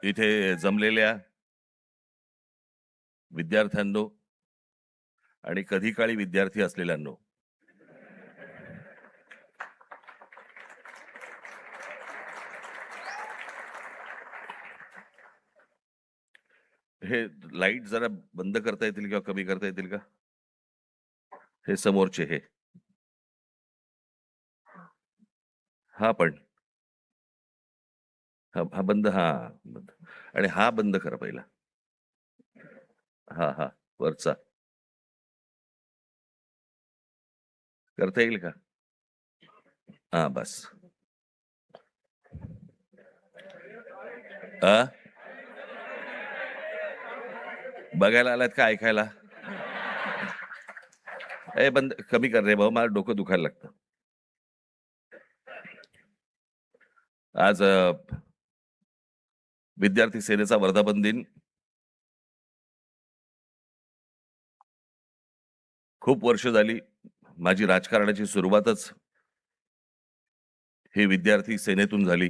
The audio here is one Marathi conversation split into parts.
इथे जमलेल्या विद्यार्थ्यांनो आणि कधी काळी विद्यार्थी असलेल्यांनो, हे लाईट जरा बंद करता येतील किंवा कमी करता येतील का? हे समोरचे हे हा पण हा बंद, हा बंद. आणि हा बंद करा पहिला. हा वरचा करता येईल का? हा बस. बघायला आलात का ऐकायला? बंद कमी कर रे भाऊ, मला डोकं दुखायला लागतं. आज विद्यार्थी सेनेचा वर्धापन दिन. खूप वर्ष झाली माझी राजकारणाची सुरुवातच ही विद्यार्थी सेनेतून झाली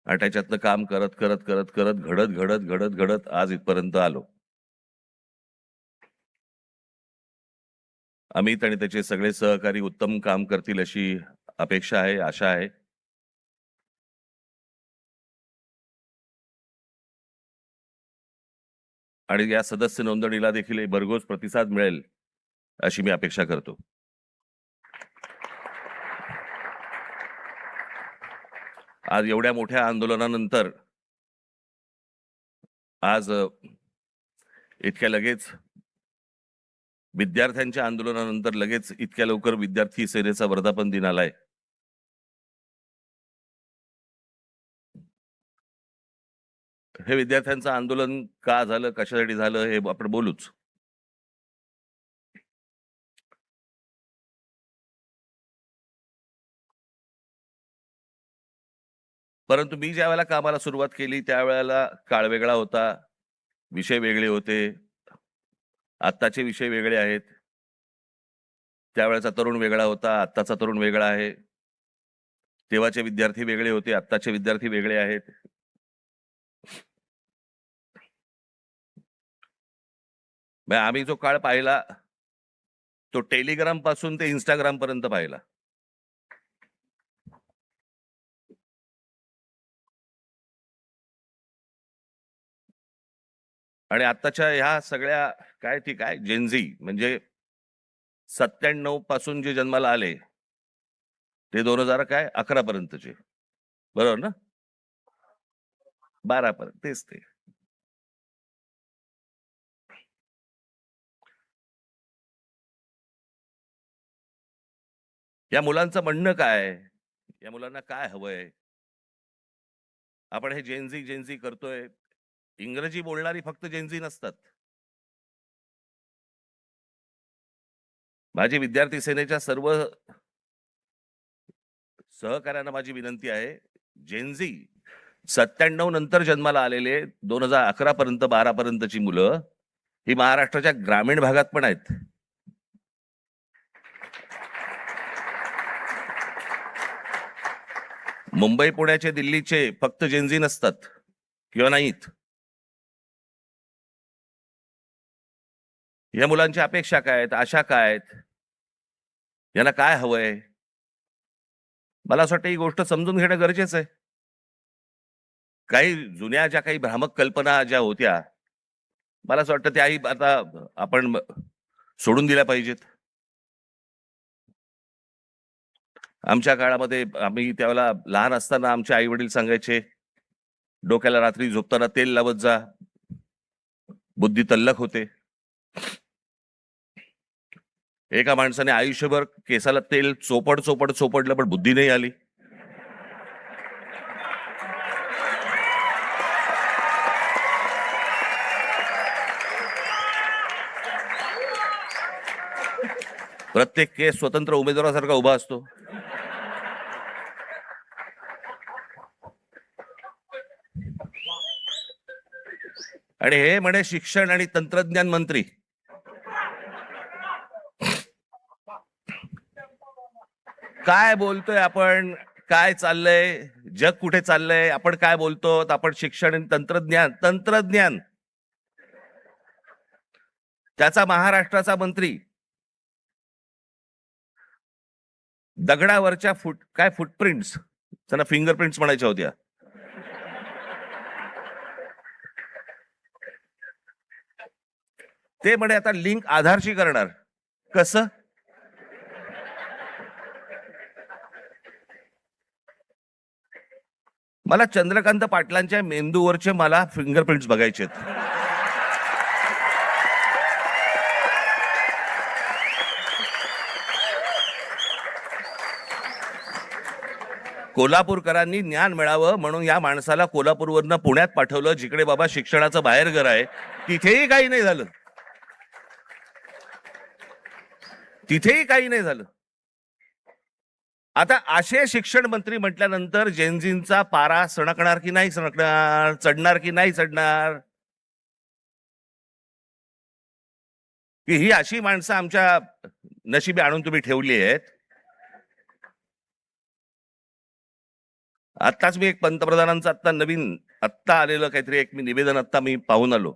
आणि त्याच्यातलं काम करत करत करत करत घडत घडत घडत घडत आज इथपर्यंत आलो. अमित आणि त्याचे सगळे सहकारी उत्तम काम करतील अशी अपेक्षा आहे, आशा आहे. आणि या सदस्य नोंदणीला देखील भरघोस प्रतिसाद मिळेल अशी मी अपेक्षा करतो. आज एवढ्या मोठ्या आंदोलनानंतर आज इतक्या लगेच विद्यार्थ्यांच्या आंदोलनानंतर लगेच इतक्या लवकर विद्यार्थी सेनेचा वर्धापन दिन आलाय. हे विद्यार्थ्यांचं आंदोलन का झालं, कशासाठी झालं हे आपण बोलूच. परंतु मी ज्या वेळेला कामाला सुरुवात केली त्यावेळेला काळ वेगळा होता, विषय वेगळे होते, आत्ताचे विषय वेगळे आहेत. त्यावेळेचा तरुण वेगळा होता, आत्ताचा तरुण वेगळा आहे. तेव्हाचे विद्यार्थी वेगळे होते, आत्ताचे विद्यार्थी वेगळे आहेत. आम्ही जो काळ पाहिला तो टेलिग्राम पासून ते इंस्टाग्राम पर्यंत पाहिला. आणि आत्ताच्या ह्या सगळ्या काय जेनझी म्हणजे 97 पासून जे जन्माला आले ते 2011 पर्यंतचे, बरोबर ना? 12 पर्यंत तेच ते. या मुलांचं म्हणणं काय, या मुलांना काय हवंय? आपण हे जेनझी करतोय. इंग्रजी बोलणारी फक्त जेनझी नसतात. माझी विद्यार्थी सेनेच्या सर्व सहकार्यांना माझी विनंती आहे, जेनझी 97 नंतर जन्माला आलेले 2011 पर्यंत 12 पर्यंतची मुलं ही महाराष्ट्राच्या ग्रामीण भागात पण आहेत. मुंबई पुण्याचे दिल्लीचे फक्त जेनझी नसतात किंवा नाहीत. या मुलांची अपेक्षा काय आहेत, आशा काय आहेत, यांना काय हवंय, मला असं वाटतं ही गोष्ट समजून घेणं गरजेचं आहे. काही जुन्या ज्या काही भ्रामक कल्पना ज्या होत्या, मला असं वाटतं त्याही आता आपण सोडून दिल्या पाहिजेत. आमच्या काळामध्ये आम्ही त्यावेळेला लहान असताना आमचे आई वडील सांगायचे, डोक्याला रात्री झोपताना तेल लावत जा, बुद्धी तल्लख होते. एका माणसाने आयुष्यभर केसाला तेल चोपडलं पण बुद्धी नाही आली. प्रत्येक केस स्वतंत्र उमेदवारासारखा उभा असतो. आणि हे म्हणे शिक्षण आणि तंत्रज्ञान मंत्री. काय बोलतोय आपण, काय चाललंय जग कुठे चाललंय, आपण काय बोलतो, आपण शिक्षण आणि तंत्रज्ञान त्याचा महाराष्ट्राचा मंत्री दगडावरच्या फुटप्रिंट्स, त्यांना फिंगरप्रिंट्स म्हणायच्या होत्या, ते म्हणे आता लिंक आधारशी करणार. कसं? मला चंद्रकांत पाटलांच्या मेंदूवरचे मला फिंगरप्रिंट्स बघायचे आहेत. कोल्हापूरकरांनी ज्ञान मिळावं म्हणून या माणसाला कोल्हापूरवरनं पुण्यात पाठवलं, जिकडे बाबा शिक्षणाचं बाहेरघर आहे. तिथेही काही नाही झालं. आता असे शिक्षण मंत्री म्हटल्यानंतर जेनझींचा पारा सणकणार की नाही सणकणार, चढणार की नाही चढणार, की ही अशी माणसं आमच्या नशिबी आणून तुम्ही ठेवली आहेत. आत्ताच मी एक पंतप्रधानांचं आत्ता आलेलं काहीतरी एक निवेदन आत्ता मी पाहून आलो.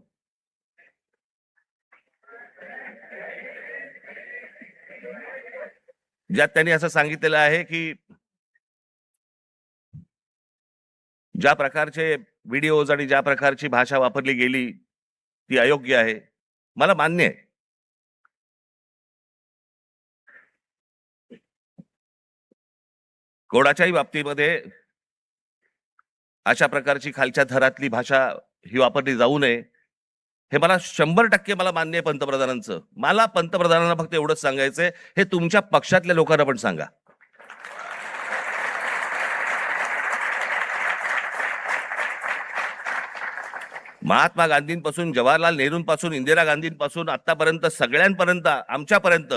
ज्यात त्यांनी असं सांगितलेलं आहे की ज्या प्रकारचे व्हिडिओज आणि ज्या प्रकारची भाषा वापरली गेली ती अयोग्य आहे. मला मान्य आहे. कोणाच्याही बाबतीमध्ये अशा प्रकारची खालच्या थरातली भाषा ही वापरली जाऊ नये, हे मला 100% मला मान्य आहे पंतप्रधानांचं. मला पंतप्रधानांना फक्त एवढंच सांगायचंय, हे तुमच्या पक्षातल्या लोकांना पण सांगा. महात्मा गांधींपासून, जवाहरलाल नेहरूंपासून, इंदिरा गांधींपासून आतापर्यंत सगळ्यांपर्यंत, आमच्यापर्यंत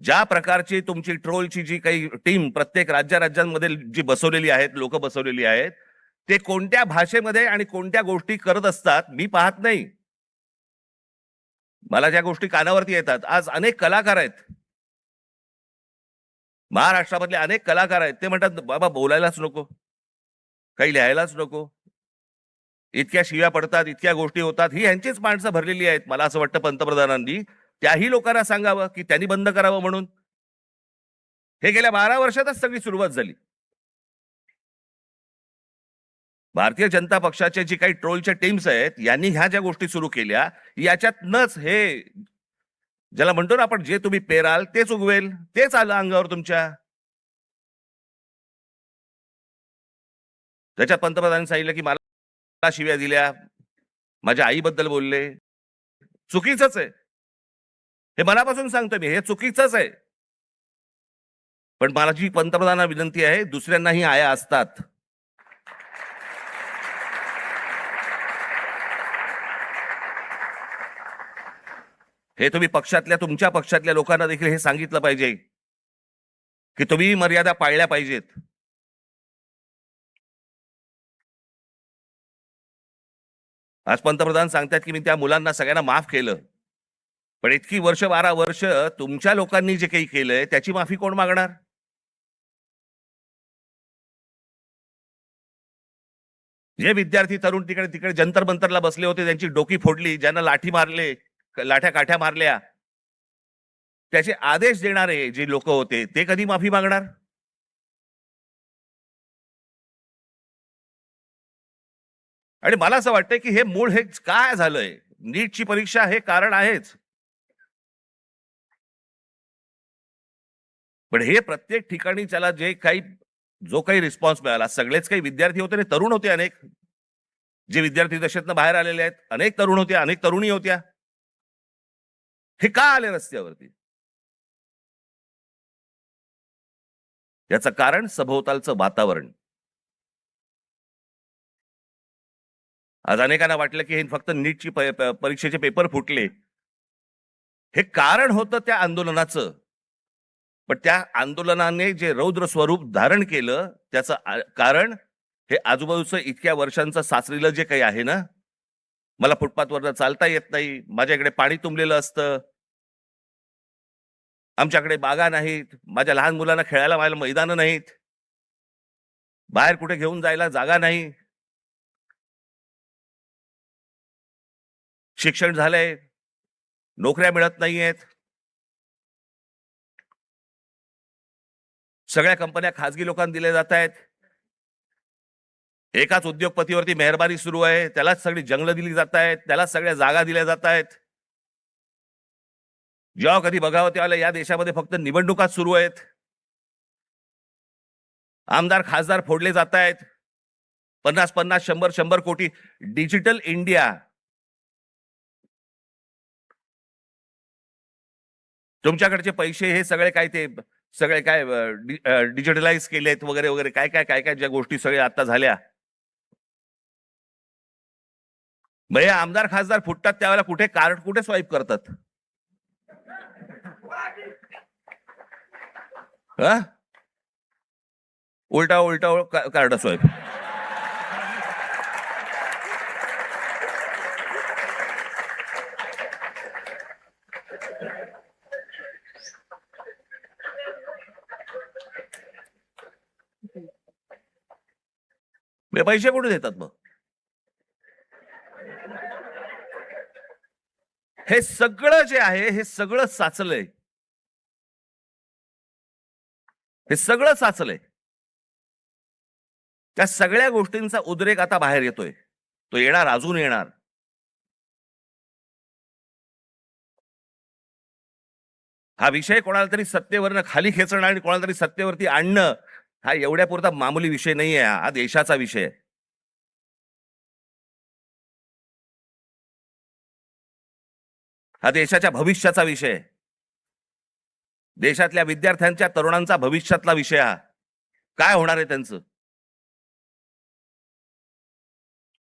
ज्या प्रकारची तुमची ट्रोलची जी काही टीम प्रत्येक राज्यांमध्ये जी बसवलेली आहेत, लोक बसवलेली आहेत, ते कोणत्या भाषेमध्ये आणि कोणत्या गोष्टी करत असतात मी पाहत नाही. मला ज्या गोष्टी कानावरती येतात, आज अनेक कलाकार आहेत, महाराष्ट्रामधले अनेक कलाकार आहेत, ते म्हणतात बाबा बोलायलाच नको, काही लिहायलाच नको, इतक्या शिव्या पडतात, इतक्या गोष्टी होतात. ही यांचीच माणसं भरलेली आहेत. मला असं वाटतं पंतप्रधानांनी त्याही लोकांना सांगावं की त्यांनी बंद करावं म्हणून. हे गेल्या 12 वर्षातच सगळी सुरुवात झाली. भारतीय जनता पक्षाचे जी काही ट्रोलच्या टीम्स आहेत, यांनी ह्या ज्या गोष्टी सुरू केल्या, याच्यातनच हे ज्याला म्हणतो ना आपण, जे तुम्ही पेराल तेच उगवेल, तेच आलं अंगावर तुमच्या. त्याच्यात पंतप्रधानांनी सांगितलं की मला शिव्या दिल्या, माझ्या आईबद्दल बोलले. चुकीचंच आहे, हे मनापासून सांगतो मी, हे चुकीचंच आहे. पण मला जी पंतप्रधानांना विनंती आहे, दुसऱ्यांनाही आया असतात. हे तुम्ही तुमच्या पक्षातल्या लोकांना देखील हे सांगितलं पाहिजे की तुम्ही मर्यादा पाळल्या पाहिजेत. आज पंतप्रधान सांगतात की मी त्या मुलांना सगळ्यांना माफ केलं, पण इतकी 12 वर्ष तुमच्या लोकांनी जे काही केलंय त्याची माफी कोण मागणार? जे विद्यार्थी तरुण तिकडे जंतर मंतरला बसले होते, त्यांची डोकी फोडली, ज्यांना लाठ्या काठ्या मारल्या, त्याचे आदेश देणारे जे लोक होते ते कधी माफी मागणार? आणि मला असं वाटतंय की हे मूळ हे काय झालंय, नीटची परीक्षा हे कारण आहेच, पण हे प्रत्येक ठिकाणी त्याला जो काही रिस्पॉन्स मिळाला, सगळेच काही विद्यार्थी होते आणि तरुण होते, अनेक जे विद्यार्थी दशेतनं बाहेर आलेले आहेत, अनेक तरुण होते, अनेक तरुणी होत्या. हे का आले रस्त्यावरती? याचं कारण सभोवतालचं वातावरण. आज अनेकांना वाटलं की हे फक्त नीटची परीक्षेचे पेपर फुटले, हे कारण होतं त्या आंदोलनाचं. पण त्या आंदोलनाने जे रौद्र स्वरूप धारण केलं, त्याचं कारण हे आजूबाजूचं इतक्या वर्षांचं साचलेलं जे काही आहे ना, मला फुटपाथवरनं चालता येत नाही, माझ्याकडे पाणी तुंबलेलं असतं, आमच्याकडे बागा नाहीत, माझ्या लहान मुलांना खेळायला मैदानं नाहीत, बाहेर कुठे घेऊन जायला जागा नाही, शिक्षण झालंय, नोकऱ्या मिळत नाहीयेत, सगळ्या कंपन्या खासगी लोकांना दिल्या जात आहेत, एकाच उद्योगपतीवरती मेहरबानी सुरू आहे, त्यालाच सगळी जंगलं दिली जात आहेत, त्यालाच सगळ्या जागा दिल्या जात आहेत. जेव्हा कधी बघावं तेव्हा या देशामध्ये फक्त निवडणुकाच सुरू आहेत, आमदार खासदार फोडले जात आहेत, 50-50, 100-100 कोटी. डिजिटल इंडिया, तुमच्याकडचे पैसे हे सगळे काय ते सगळे काय डिजिटलाइज केलेत वगैरे वगैरे काय काय काय काय ज्या गोष्टी सगळ्या आता झाल्या. भैया आमदार खासदार फुटतात त्यावेळेला कुठे कार्ड कुठे स्वाईप करतात? उलटा उलटा कार्ड स्वाईप. पैसे कुठे देतात मग? हे सगळं जे आहे हे सगळं साचलंय, हे सगळं साचलंय. त्या सगळ्या गोष्टींचा उद्रेक आता बाहेर येतोय, तो येणार, अजून येणार. हा विषय कोणाला तरी सत्तेवरनं खाली खेचणं आणि कोणाला तरी सत्तेवरती आणणं हा एवढ्या पुरता मामूली विषय नाहीये, हा देशाचा विषय आहे. हा देशाच्या भविष्याचा विषय आहे, देशातल्या विद्यार्थ्यांच्या तरुणांचा भविष्यातला विषय. हा काय होणार आहे त्यांचं?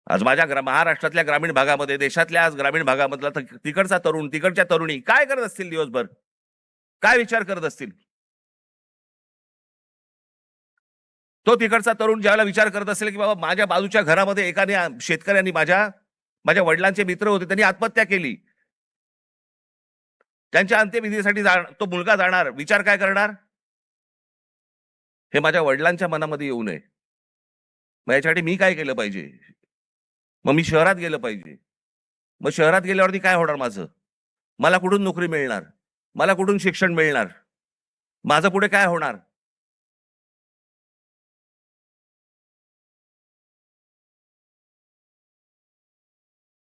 आज माझ्या महाराष्ट्रातल्या ग्रामीण भागामध्ये, देशातल्या आज ग्रामीण भागामधला तिकडचा तरुण, तिकडच्या तरुणी काय करत असतील दिवसभर, काय विचार करत असतील? तो तिकडचा तरुण ज्यावेळेला विचार करत असेल की बाबा माझ्या बाजूच्या घरामध्ये एकाने शेतकऱ्यांनी माझ्या वडिलांचे मित्र होते, त्यांनी आत्महत्या केली, त्यांच्या अंत्यविधीसाठी तो मुलगा जाणार, विचार काय करणार? हे माझ्या वडिलांच्या मनामध्ये येऊ नये, मग याच्यासाठी मी काय केलं पाहिजे? मग मी शहरात गेलं पाहिजे. मग शहरात गेल्यावरती काय होणार माझं? मला कुठून नोकरी मिळणार? मला कुठून शिक्षण मिळणार? माझं पुढे काय होणार?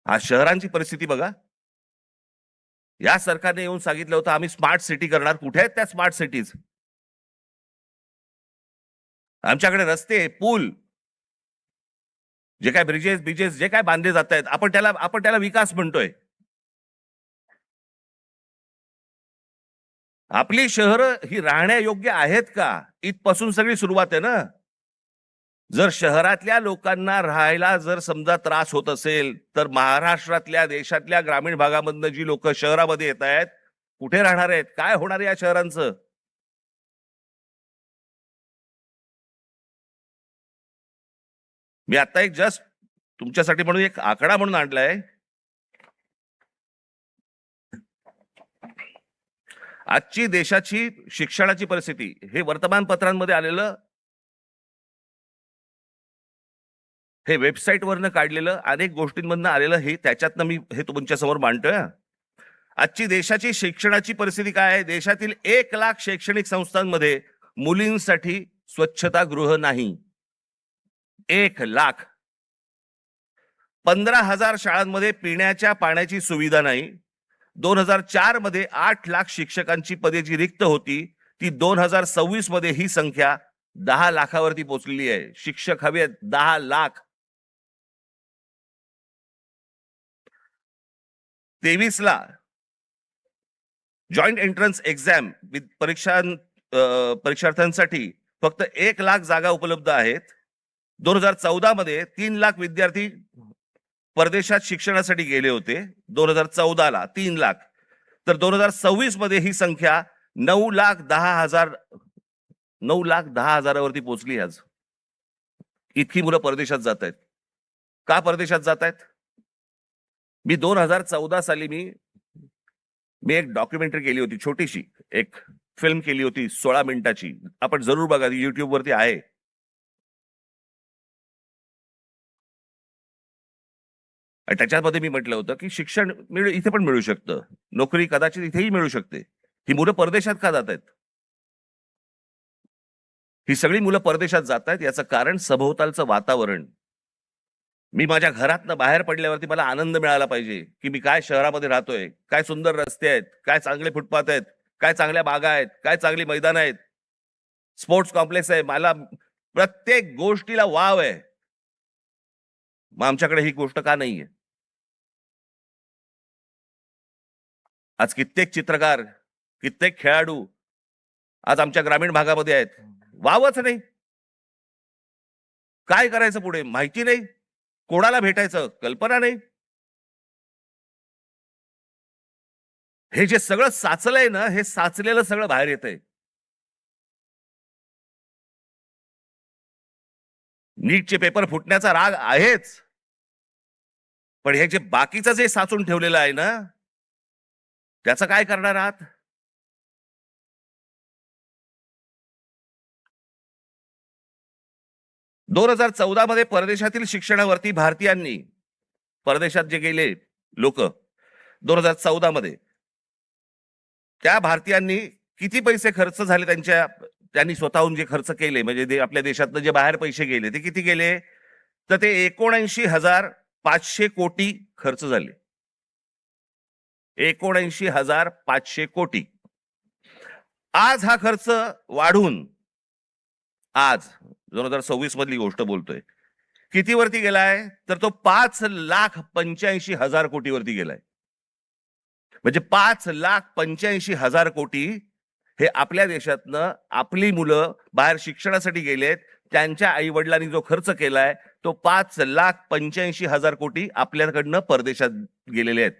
आज शहरांची परिस्थिती बघा. या सरकारने येऊन सांगितलं होतं आम्ही स्मार्ट सिटी करणार. कुठे आहेत त्या स्मार्ट सिटीज? आमच्याकडे रस्ते, पूल, जे काय ब्रिजेस जे काय बांधले जात आहेत, आपण त्याला विकास म्हणतोय. आपली शहरं ही राहण्यायोग्य आहेत का, इथपासून सगळी सुरुवात आहे ना. जर शहरातल्या लोकांना राहायला जर समजा त्रास होत असेल, तर महाराष्ट्रातल्या, देशातल्या ग्रामीण भागामधनं जी लोक शहरामध्ये येत आहेत, कुठे राहणार आहेत? काय होणार या शहरांचं? मी आता एक जस्ट तुमच्यासाठी म्हणून एक आकडा म्हणून आणलाय. आजची देशाची शिक्षणाची परिस्थिती हे वर्तमानपत्रांमध्ये आलेलं, हे वेबसाईटवरनं काढलेलं, अनेक गोष्टींमधनं आलेलं, हे त्याच्यातनं मी हे तुमच्या समोर मांडतोय. आजची देशाची शिक्षणाची परिस्थिती काय आहे? देशातील 1 लाख शैक्षणिक संस्थांमध्ये मुलींसाठी स्वच्छतागृह नाही. 1 लाख. 15,000 शाळांमध्ये पिण्याच्या पाण्याची सुविधा नाही. 2004 मध्ये 8 लाख शिक्षकांची पदे जी रिक्त होती, ती 2026 मध्ये ही संख्या 10 लाखावरती पोहोचलेली आहे. शिक्षक हवे 10 लाख. 23 ला जॉईंट एंट्रन्स एक्झाम परीक्षार्थ्यांसाठी फक्त 1 लाख जागा उपलब्ध आहेत. 2014 मध्ये 3 लाख विद्यार्थी परदेशात शिक्षणासाठी गेले होते. 2014 ला 3 लाख. तर 2026 मध्ये ही संख्या 9,10,000वरती पोहोचली. आज इतकी मुलं परदेशात जात आहेत. का परदेशात जात आहेत? मी 2014 साली मी एक डॉक्युमेंटरी केली होती, छोटीशी एक फिल्म केली होती 16 मिनिटाची. आपण जरूर बघा, युट्यूब वरती आहे. आणि त्याच्यामध्ये मी म्हटलं होतं की शिक्षण इथे पण मिळू शकतं, नोकरी कदाचित इथेही मिळू शकते. ही मुलं परदेशात का जात आहेत? ही सगळी मुलं परदेशात जात आहेत याचं कारण सभोवतालचं वातावरण. मी माझ्या घरातनं बाहेर पडल्यावरती मला आनंद मिळाला पाहिजे की मी काय शहरामध्ये राहतोय, काय सुंदर रस्ते आहेत, काय चांगले फुटपाथ आहेत, काय चांगल्या बागा आहेत, काय चांगली मैदान आहेत, स्पोर्ट्स कॉम्प्लेक्स आहे. मला प्रत्येक गोष्टीला वाव आहे. मग आमच्याकडे ही गोष्ट का नाहीये? आज कित्येक चित्रकार, कित्येक खेळाडू आज आमच्या ग्रामीण भागामध्ये आहेत, वावच नाही. काय करायचं पुढे माहिती नाही, कोणाला भेटायचं कल्पना नाही. हे जे सगळं साचलंय ना, हे साचलेलं सगळं बाहेर येतंय. नीटचे पेपर फुटण्याचा राग आहेच, पण हे जे बाकीचं जे साचून ठेवलेलं आहे ना, त्याचं काय करणार आहात? दोन 2014 मध्ये परदेशातील शिक्षणावरती भारतीयांनी, परदेशात जे गेले लोक 2014 मध्ये, त्या भारतीयांनी किती पैसे खर्च झाले त्यांनी स्वतःहून जे खर्च केले, म्हणजे आपल्या देशातनं जे बाहेर पैसे गेले ते किती गेले? तर ते 79,500 कोटी खर्च झाले. 79,500 कोटी. आज हा खर्च वाढून, आज 2026 मधली गोष्ट बोलतोय, किती वरती गेलाय? तर तो 5,85,000 कोटीवरती गेलाय. म्हणजे 5,85,000 कोटी हे आपल्या देशातनं आपली मुलं बाहेर शिक्षणासाठी गेलेत, त्यांच्या आई वडिलांनी जो खर्च केलाय तो 5,85,000 कोटी आपल्याकडनं परदेशात गेलेले आहेत.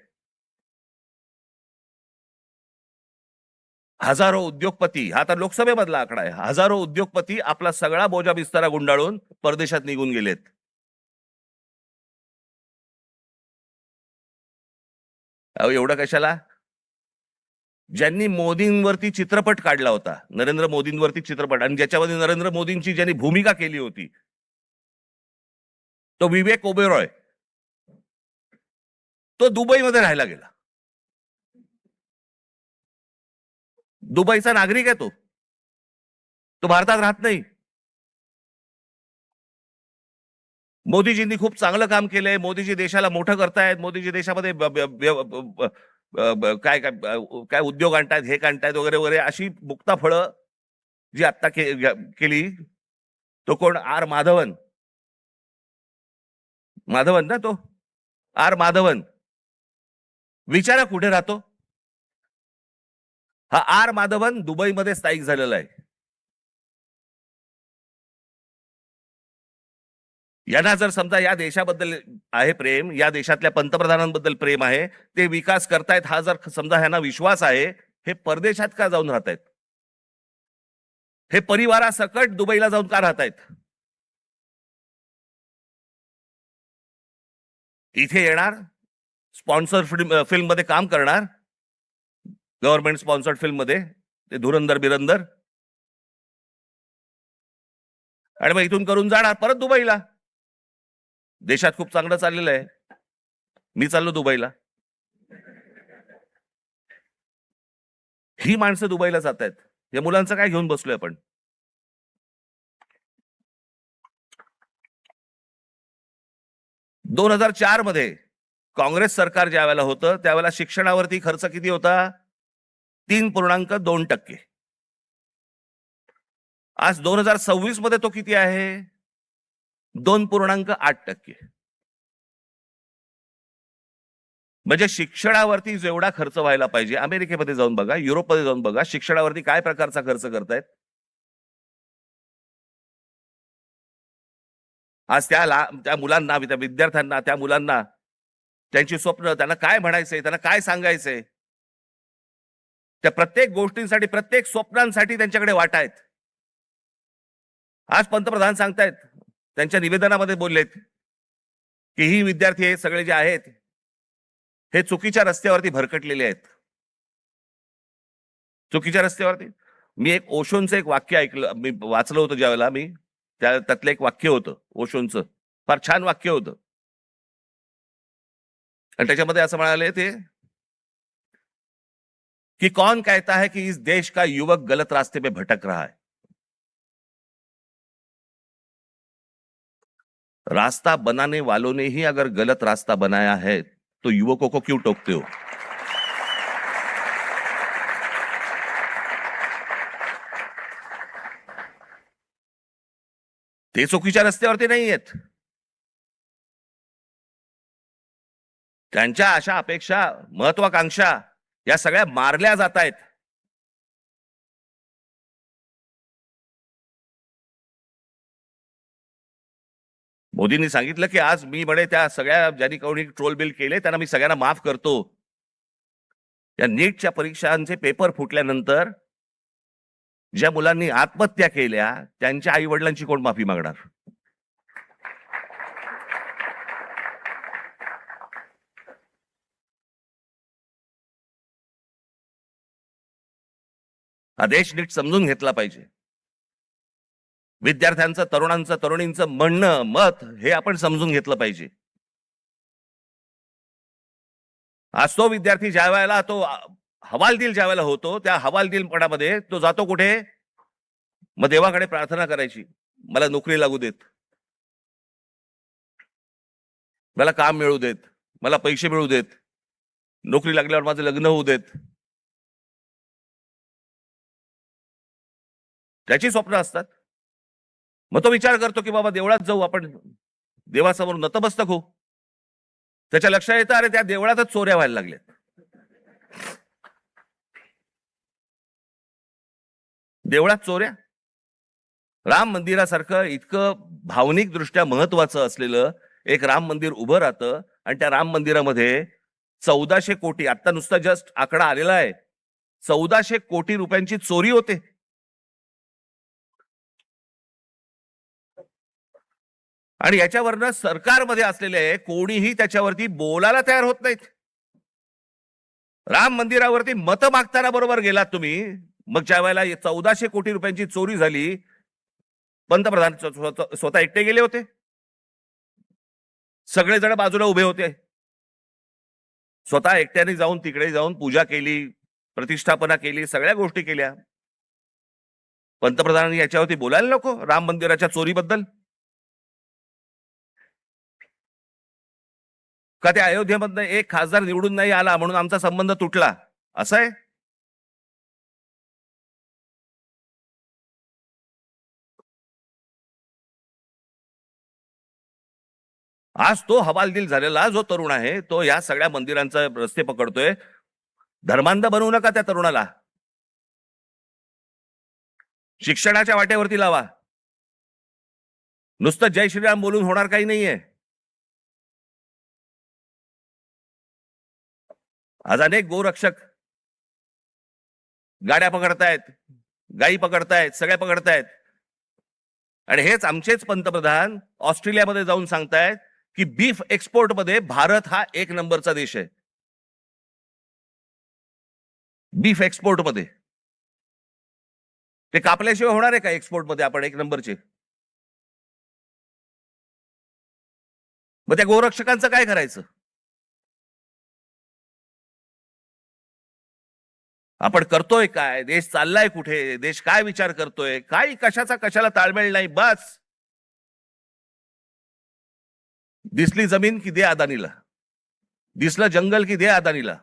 हजारो उद्योगपती, हा तर लोकसभेमधला आकडा आहे, हजारो उद्योगपती आपला सगळा बोजा बिस्तारा गुंडाळून परदेशात निघून गेलेत. अहो एवढं कशाला? ज्यांनी मोदींवरती चित्रपट काढला होता, नरेंद्र मोदींवरती चित्रपट, आणि ज्याच्यामध्ये नरेंद्र मोदींची ज्यांनी भूमिका केली होती तो विवेक ओबेरॉय, तो दुबईमध्ये राहायला गेला. दुबईचा नागरिक आहे तो भारतात राहत नाही. मोदीजींनी खूप चांगलं काम केलंय, मोदीजी देशाला मोठं करतायत, मोदीजी देशामध्ये काय काय काय उद्योग आणतायत, हे आणतायत वगैरे वगैरे, अशी मुक्ता फळं जी आता केली. तो कोण? आर माधवन, माधवन ना, तो आर माधवन. विचारा कुठे राहतो हा आर माधवन? दुबईमध्ये स्थायिक झालेला आहे. यांना जर समजा या देशाबद्दल आहे प्रेम, या देशातल्या पंतप्रधानांबद्दल प्रेम आहे, ते विकास करतायत, हा जर समजा ह्यांना विश्वास आहे, हे परदेशात का जाऊन राहतायत? हे परिवारासकट दुबईला जाऊन का राहतायत? इथे येणार, स्पॉन्सर फिल्म मध्ये काम करणार, गव्हर्नमेंट स्पॉन्सर्ड फिल्म मध्ये, ते धुरंदर बिरंदर, आणि मग इथून करून जाणार परत दुबईला. देशात खूप चांगलं चाललेलं आहे, मी चाललो दुबईला. ही माणसं दुबईला जात आहेत, या मुलांचं काय घेऊन बसलोय आपण? 2004 मध्ये काँग्रेस सरकार ज्या वेळेला होतं त्यावेळेला शिक्षणावरती खर्च किती होता? 3.2%. आज 2026 मध्ये तो किती आहे? 2.8%. म्हणजे शिक्षणावरती जेवढा खर्च व्हायला पाहिजे, अमेरिकेमध्ये जाऊन बघा, युरोपमध्ये जाऊन बघा, शिक्षणावरती काय प्रकारचा खर्च करतायत. आज त्या मुलांना, त्या विद्यार्थ्यांना, त्या मुलांना त्यांची स्वप्न, त्यांना काय म्हणायचंय, त्यांना काय सांगायचंय, त्या प्रत्येक गोष्टींसाठी, प्रत्येक स्वप्नांसाठी त्यांच्याकडे वाटा आहेत. आज पंतप्रधान सांगतायत, त्यांच्या निवेदनामध्ये बोललेत की ही विद्यार्थी हे सगळे जे आहेत हे चुकीच्या रस्त्यावरती भरकटलेले आहेत. चुकीच्या रस्त्यावरती. मी एक ओशोंचं एक वाक्य ऐकलं, मी वाचलं होतं ज्यावेळेला, मी त्यातलं एक वाक्य होतं ओशोंचं, फार छान वाक्य होतं. आणि त्याच्यामध्ये असं म्हणाले ते कि कौन कहता है कि इस देश का युवक गलत रास्ते पे भटक रहा है, रास्ता बनाने वालों ने ही अगर गलत रास्ता बनाया है तो युवकों को क्यों टोकते हो? ते चुकीच्या रस्त्यावरती नाही आहेत. त्यांच्या आशा अपेक्षा महत्वाकांक्षा या सगळ्या मारल्या जात आहेत. मोदींनी सांगितलं की आज मी म्हणे त्या सगळ्या ज्यांनी कोणी ट्रोल बिल केले त्यांना मी सगळ्यांना माफ करतो. या नीटच्या परीक्षांचे पेपर फुटल्यानंतर ज्या मुलांनी आत्महत्या केल्या त्यांच्या आई वडिलांची कोण माफी मागणार? हा देश नीट समजून घेतला पाहिजे. विद्यार्थ्यांचं, तरुणांचं, तरुणींचं म्हणणं, मत हे आपण समजून घेतलं पाहिजे. आज तो विद्यार्थी ज्या वेळेला तो हवालदिल ज्या वेळेला होतो त्या हवालदिलपणामध्ये तो जातो कुठे? मग देवाकडे प्रार्थना करायची, मला नोकरी लागू देत, मला काम मिळू देत, मला पैसे मिळू देत, नोकरी लागल्यावर माझं लग्न होऊ देत. त्याची स्वप्न असतात. मग तो विचार करतो की बाबा देवळात जाऊ, आपण देवासमोर नतमस्तक होऊ. त्याच्या लक्षात येतं अरे त्या देवळातच चोऱ्या व्हायला लागल्यात. देवळात चोऱ्या. राम मंदिरासारखं इतकं भावनिक दृष्ट्या महत्वाचं असलेलं एक राम मंदिर उभं राहतं आणि त्या राम मंदिरामध्ये 1400 कोटी, आता नुसता जस्ट आकडा आलेला आहे, 1400 कोटी रुपयांची चोरी होते. आणि याच्यावरनं सरकारमध्ये असलेले कोणीही त्याच्यावरती बोलायला तयार होत नाहीत. राम मंदिरावरती मतं मागताना बरोबर गेलात तुम्ही. मग ज्या वेळेला 1400 कोटी रुपयांची चोरी झाली, पंतप्रधान स्वतः एकटे गेले होते, सगळेजण बाजूला उभे होते. स्वतः एकट्याने जाऊन तिकडे जाऊन पूजा केली, प्रतिष्ठापना केली, सगळ्या गोष्टी केल्या. पंतप्रधानांनी याच्यावरती बोलायला नको राम मंदिराच्या चोरीबद्दल? का त्या अयोध्येमधनं एक खासदार निवडून नाही आला म्हणून आमचा संबंध तुटला, असं आहे? आज तो हवालदिल झालेला जो तरुण आहे तो या सगळ्या मंदिरांचा रस्ते पकडतोय. धर्मांध बनवू नका त्या तरुणाला. शिक्षणाच्या वाटेवरती लावा. नुसतं जय श्रीराम बोलून होणार काही नाहीये. आज अनेक गोरक्षक गाड्या पकडतायत, गायी पकडतायत, सगळ्या पकडतायत. आणि हेच आमचेच पंतप्रधान ऑस्ट्रेलियामध्ये जाऊन सांगतायत की बीफ एक्सपोर्ट मध्ये भारत हा 1 नंबरचा देश आहे. बीफ एक्सपोर्ट मध्ये ते कापल्याशिवाय होणार आहे का एक्सपोर्ट मध्ये आपण 1 नंबरचे? मग त्या गोरक्षकांचं काय करायचं? आपण करतोय काय? देश चाललाय कुठे? देश काय विचार करतोय? काय कशाचा कशाला ताळमेळ नाही. बस दिसली जमीन की दे अदानीला, दिसलं जंगल की दे अदानीला.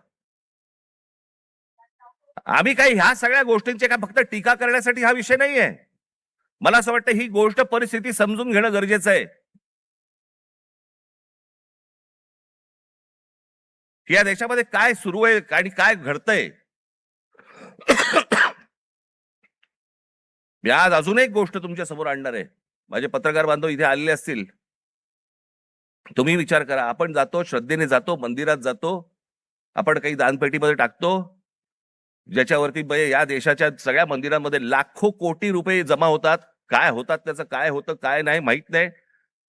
आम्ही काही ह्या सगळ्या गोष्टींचे काय फक्त टीका करण्यासाठी हा विषय नाहीये. मला असं वाटतं ही गोष्ट परिस्थिती समजून घेणं गरजेचं आहे की या देशामध्ये काय सुरू आहे आणि काय घडतंय. मी आज अजून एक गोष्ट तुमच्या समोर आणणार आहे. माझे पत्रकार बांधव इथे आलेले असतील, तुम्ही विचार करा. आपण जातो, श्रद्धेने जातो, मंदिरात जातो, आपण काही दानपेटीमध्ये टाकतो, ज्याच्यावरती या देशाच्या सगळ्या मंदिरांमध्ये लाखो कोटी रुपये जमा होतात. काय होतात त्याचं, काय होतं काय नाही माहित नाही.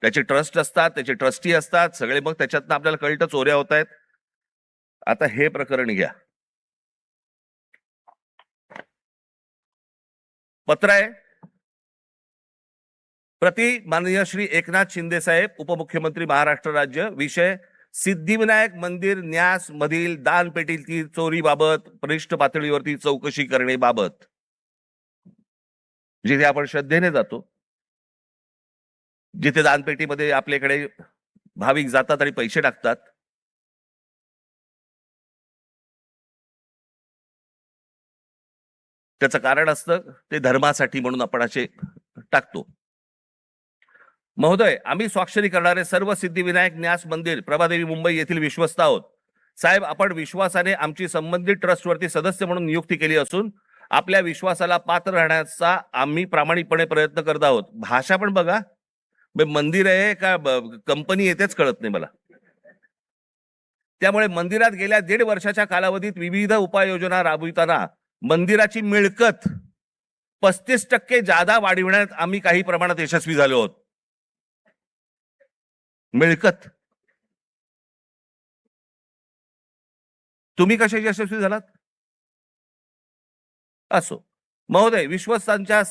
त्याचे ट्रस्ट असतात, त्याचे ट्रस्टी असतात सगळे. मग त्याच्यातनं आपल्याला कळतं चोऱ्या होत आहेत. आता हे प्रकरण घ्या. पत्र आहे, प्रति माननीय श्री एकनाथ शिंदे साहेब, उपमुख्यमंत्री महाराष्ट्र राज्य. विषय सिद्धिविनायक मंदिर न्यास मधील दानपेटीतील चोरीबाबत वरिष्ठ पातळीवरती चौकशी करण्याबाबत, जिथे आपण श्रद्धेने जातो, जिथे दानपेटीमध्ये आपल्याकडे भाविक जातात आणि पैसे टाकतात, त्याचं कारण असतं ते धर्मासाठी म्हणून आपण असे टाकतो. महोदय, आम्ही स्वाक्षरी करणारे सर्व सिद्धिविनायक न्यास मंदिर प्रभादेवी मुंबई येथील विश्वस्त आहोत. साहेब, आपण विश्वासाने आमची संबंधित ट्रस्टवरती सदस्य म्हणून नियुक्ती केली असून आपल्या विश्वासाला पात्र राहण्याचा आम्ही प्रामाणिकपणे प्रयत्न करत आहोत. भाषा पण बघा, मंदिर आहे का कंपनी येतेच कळत नाही मला. त्यामुळे मंदिरात गेल्या 1.5 वर्षाच्या कालावधीत विविध उपाययोजना राबविताना मंदिराची मिळकत 35% जादा वाढविण्यात आम्ही काही प्रमाणात यशस्वी झालो आहोत. मिळकत तुम्ही कशाची यशस्वी झालात? असो महोदय, विश्वस्तांच्या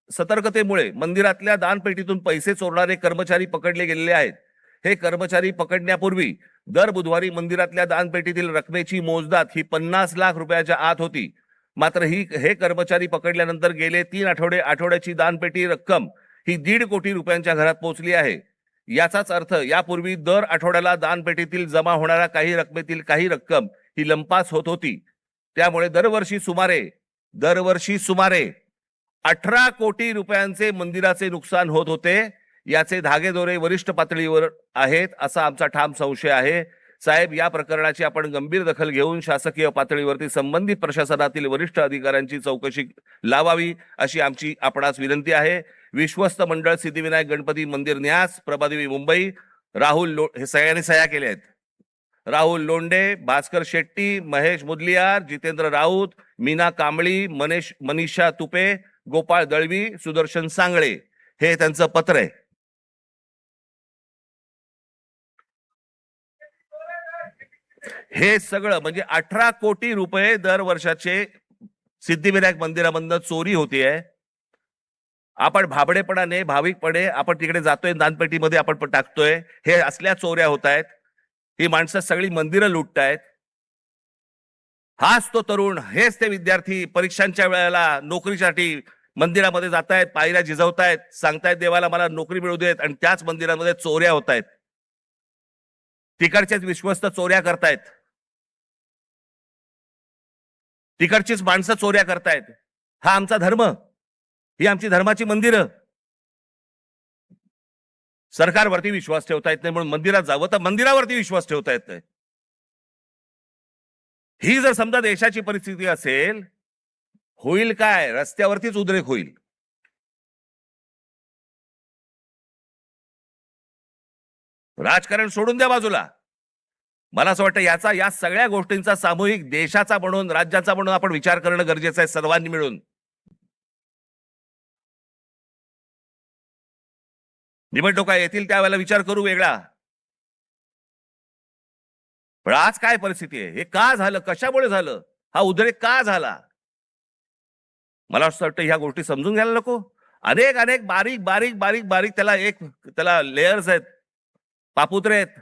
सतर्कतेमुळे मंदिरातल्या दानपेटीतून पैसे चोरणारे कर्मचारी पकडले गेलेले आहेत. हे कर्मचारी पकडण्यापूर्वी दर बुधवारी मंदिरातल्या दानपेटीतील रकमेची मोजदाद ही 50 लाख रुपयाच्या आत होती. मात्र हे कर्मचारी पकडल्यानंतर गेले 3 आठवड्याची दानपेटी रक्कम ही 1.5 कोटी रुपयांच्या घरात पोहोचली आहे. याचाच अर्थ यापूर्वी दर आठवड्याला दानपेटीतील जमा होणाऱ्या काही रकमेतील काही रक्कम ही लंपास होत होती. त्यामुळे दरवर्षी सुमारे 18 कोटी रुपयांचे मंदिराचे नुकसान होत होते. याचे धागेदोरे वरिष्ठ पातळीवर आहेत असा आमचा ठाम संशय आहे. साहेब, या प्रकरणाची आपण गंभीर दखल घेऊन शासकीय पातळीवरती संबंधित प्रशासनातील वरिष्ठ अधिकाऱ्यांची चौकशी लावावी अशी आमची आपणास विनंती आहे. विश्वस्त मंडळ सिद्धिविनायक गणपती मंदिर न्यास प्रभादेवी मुंबई. हे सगळ्यांनी सह्या केल्या आहेत. राहुल लोंढे, भास्कर शेट्टी, महेश मुदलियार, जितेंद्र राऊत, मीना कांबळी, मनीषा तुपे, गोपाळ दळवी, सुदर्शन सांगळे, हे त्यांचं पत्र आहे. हे सगळं म्हणजे 18 कोटी रुपये दर वर्षाचे सिद्धिविनायक मंदिरामधनं चोरी होतीये. आपण भाबडेपणाने भाविकपणे आपण तिकडे जातोय, दानपेटीमध्ये आपण टाकतोय. हे असल्या चोऱ्या होत आहेत. ही माणसं सगळी मंदिरं लुटतायत. हाच तो तरुण, हेच ते विद्यार्थी परीक्षांच्या वेळेला नोकरीसाठी मंदिरामध्ये जातायत, पायऱ्या झिजवतायत, सांगतायत देवाला मला नोकरी मिळू देत, आणि त्याच मंदिरामध्ये चोऱ्या होत आहेत. तिकडचेच विश्वस्त चोऱ्या करतायत. तिकडचीच माणसं चोऱ्या करतायत. हा आमचा धर्म, ही आमची धर्माची मंदिरं. सरकारवरती विश्वास ठेवता येत नाही म्हणून मंदिरात जावं, तर मंदिरावरती विश्वास ठेवता येत नाही. ही जर समजा देशाची परिस्थिती असेल, होईल काय? रस्त्यावरतीच उद्रेक होईल. राजकारण सोडून द्या बाजूला. मला असं वाटतं या सगळ्या गोष्टींचा सामूहिक देशाचा म्हणून, राज्याचा म्हणून आपण विचार करणं गरजेचं आहे सर्वांनी मिळून. निवडणुका येतील त्यावेळेला विचार करू वेगळा. पण आज काय परिस्थिती आहे? हे का झालं? कशामुळे झालं? हा उद्रेक का झाला? मला असं वाटतं ह्या गोष्टी समजून घ्यायला नको. अनेक बारीक त्याला लेयर्स आहेत, पापुत्रे आहेत.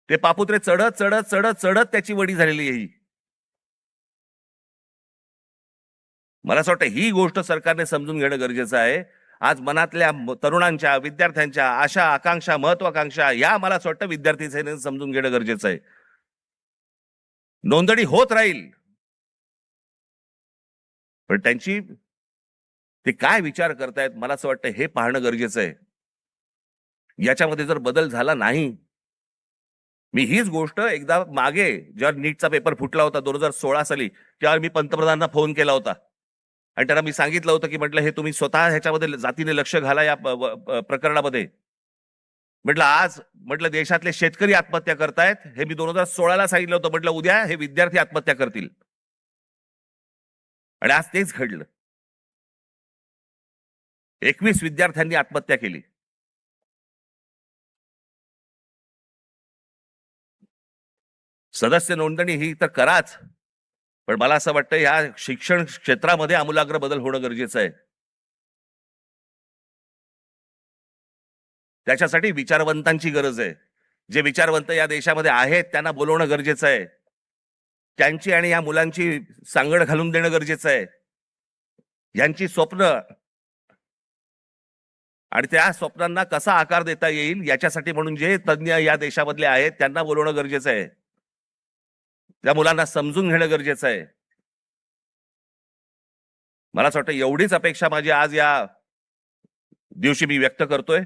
ते पापुत्रे चढत त्याची वडी झालेली आहे. मला असं वाटतं ही गोष्ट सरकारने समजून घेणं गरजेचं आहे. आज मनातल्या तरुणांच्या, विद्यार्थ्यांच्या आशा, आकांक्षा, महत्वाकांक्षा या मला असं वाटतं विद्यार्थी सेनेने समजून घेणं गरजेचं आहे. नोंदणी होत राहील, पण ते काय विचार करतायत मला असं वाटतं हे पाहणं गरजेचं आहे. याच्यामध्ये जर बदल झाला नाही, मी हीच गोष्ट एकदा मागे जेव्हा नीटचा पेपर फुटला होता 2016 साली, तेव्हा मी पंतप्रधानांना फोन केला होता आणि त्यांना मी सांगितलं होतं की म्हटलं हे तुम्ही स्वतः ह्याच्यामध्ये जातीने लक्ष घाला या प्रकरणामध्ये. म्हटलं देशातले शेतकरी आत्महत्या करतायत, हे मी 2016ला सांगितलं होतं. म्हटलं उद्या हे विद्यार्थी आत्महत्या करतील, आणि आज तेच घडलं. 21 विद्यार्थ्यांनी आत्महत्या केली. सदस्य नोंदणी ही तर कराच, पण मला असं वाटतं या शिक्षण क्षेत्रामध्ये आमूलाग्र बदल होणं गरजेचं आहे. त्याच्यासाठी विचारवंतांची गरज आहे. जे विचारवंत या देशामध्ये आहेत त्यांना बोलवणं गरजेचं आहे. त्यांची आणि या मुलांची सांगड घालून देणं गरजेचं आहे. यांची स्वप्न आणि त्या स्वप्नांना कसा आकार देता येईल याच्यासाठी म्हणून जे तज्ञ या देशामधले आहेत त्यांना बोलवणं गरजेचं आहे. त्या मुलांना समजून घेणं गरजेचं आहे. मला असं वाटतं एवढीच अपेक्षा माझी आज या दिवशी मी व्यक्त करतोय.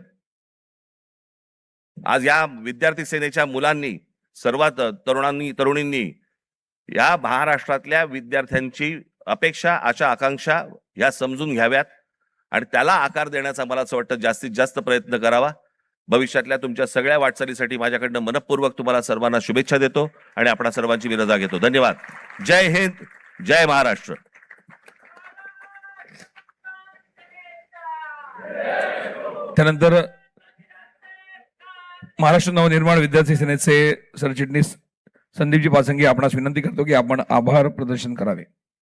आज या विद्यार्थी सेनेच्या मुलांनी, सर्वात तरुणींनी या महाराष्ट्रातल्या विद्यार्थ्यांची अपेक्षा, आशा, आकांक्षा या समजून घ्याव्यात आणि त्याला आकार देण्याचा मला असं वाटतं जास्तीत जास्त प्रयत्न करावा. भविष्यातल्या तुमच्या सगळ्या वाटचालीसाठी माझ्याकडनं मनपूर्वक तुम्हाला सर्वांना शुभेच्छा देतो आणि आपणा सर्वांची मी रजा घेतो. धन्यवाद. जय हिंद, जय महाराष्ट्र. त्यानंतर महाराष्ट्र नवनिर्माण विद्यार्थी सेनेचे सरचिटणीस संदीपजी पासंगी आपणास विनंती करतो की आपण आभार प्रदर्शन करावे.